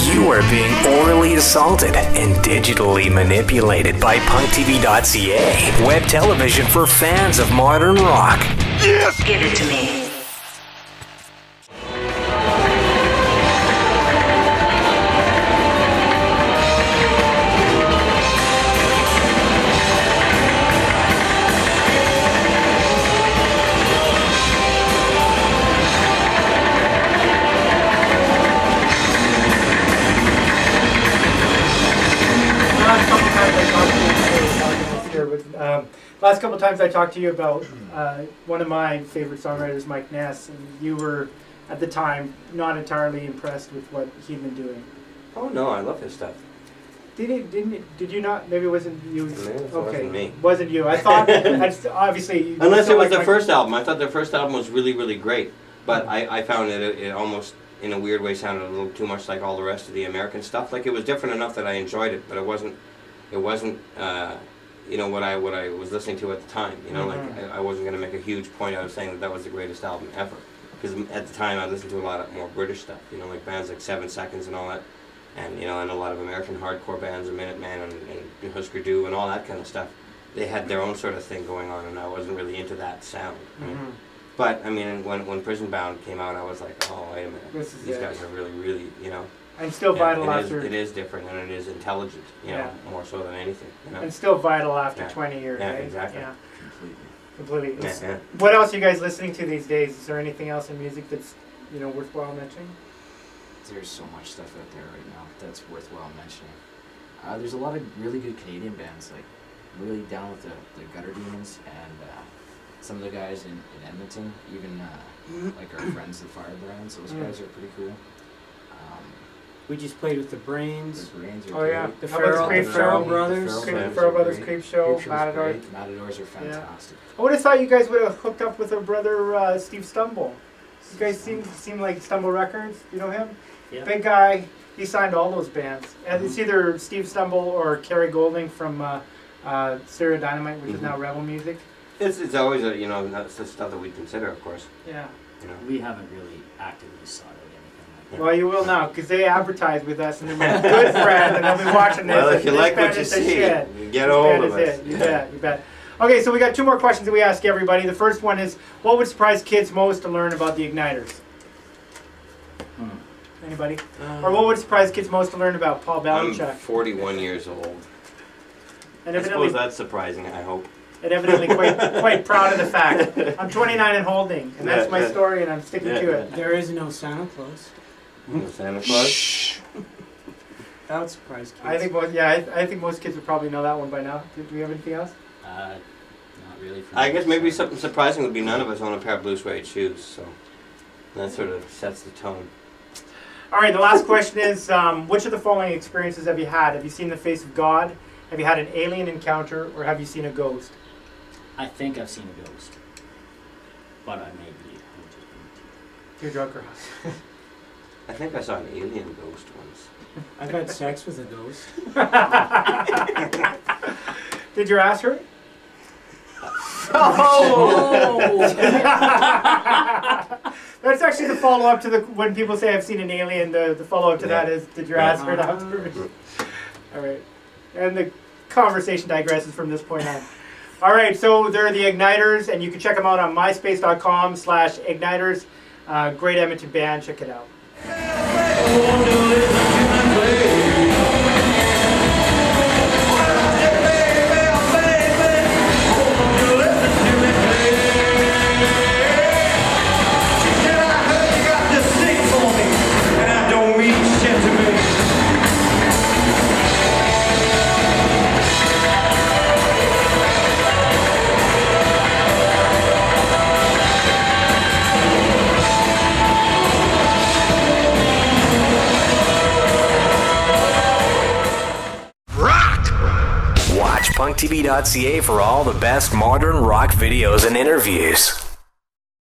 You are being orally assaulted and digitally manipulated by PunkTV.ca, web television for fans of modern rock. Yes! Give it to me. Last couple times I talked to you about one of my favorite songwriters, Mike Ness, and you were, at the time, not entirely impressed with what he'd been doing. Oh no, I love his stuff. Did you not? Maybe it wasn't you. It wasn't me. Wasn't you? I thought, obviously... Unless it was the first album. I thought their first album was really, really great. But I found that it almost, in a weird way, sounded a little too much like all the rest of the American stuff. Like, it was different enough that I enjoyed it, but it wasn't you know, what I was listening to at the time. You know, like, I wasn't going to make a huge point out of saying that that was the greatest album ever. Because at the time I listened to a lot more British stuff, you know, like bands like 7 Seconds and all that. And, you know, and a lot of American hardcore bands, Minuteman and Husker Du and all that kind of stuff. They had their own sort of thing going on, and I wasn't really into that sound. Right? But, I mean, when Prison Bound came out, I was like, oh, wait a minute. These guys are really, really, you know. And still vital after... It is different, and it is intelligent, you know, more so than anything. You know? And still vital after 20 years, yeah, right? exactly. Yeah, completely. Yeah. What else are you guys listening to these days? Is there anything else in music that's, you know, worthwhile mentioning? There's so much stuff out there right now that's worthwhile mentioning. There's a lot of really good Canadian bands, like really down with the Gutter Demons and some of the guys in Edmonton, even like our friends the Firebrands. Those guys are pretty cool. We just played with the Brains. The Brains are great. Yeah, the Farrell Brothers. The Farrell Brothers, Creep Show, Matador. Matadors are fantastic. I would have thought you guys would have hooked up with our brother Steve Stumble. You guys seem like Stumble Records. You know him? Yeah. Big guy. He signed all those bands. And it's either Steve Stumble or Kerry Golding from Stereo Dynamite, which is now Rebel Music. It's always, you know, that's the stuff that we consider, of course. Yeah. You know. We haven't really actively sought out anything like that. Well, you will now, because they advertise with us, and they're my good friend, and they'll be watching this. Well, if you this like band what you is the see, shit. get a hold of us. You bet, you bet. Okay, so we got 2 more questions that we ask everybody. The first one is, what would surprise kids most to learn about the Igniters? Anybody? Or what would surprise kids most to learn about Paul Belichick? I'm 41 years old. And I suppose that's surprising, I hope. And evidently quite proud of the fact. I'm 29 and holding, and that's my story, and I'm sticking to it. There is no Santa Claus. No Santa Claus? Shh. That would surprise kids. I think most kids would probably know that one by now. Do we have anything else? Not really. I guess maybe something surprising would be none of us own a pair of blue suede shoes, so that sort of sets the tone. All right, the last question is, which of the following experiences have you had? Have you seen the face of God? Have you had an alien encounter? Or have you seen a ghost? I think I've seen a ghost. But I may be. You're drunk or high? I think I saw an alien ghost once. I've had sex with a ghost. Did your ass hurt? Oh! That's actually the follow-up to when people say I've seen an alien. The follow-up to that is, did your ass hurt afterwards? All right. And the conversation digresses from this point on. All right, so they're the Igniters, and you can check them out on myspace.com/Igniters. Great Edmonton band. Check it out. PunkTV.ca for all the best modern rock videos and interviews.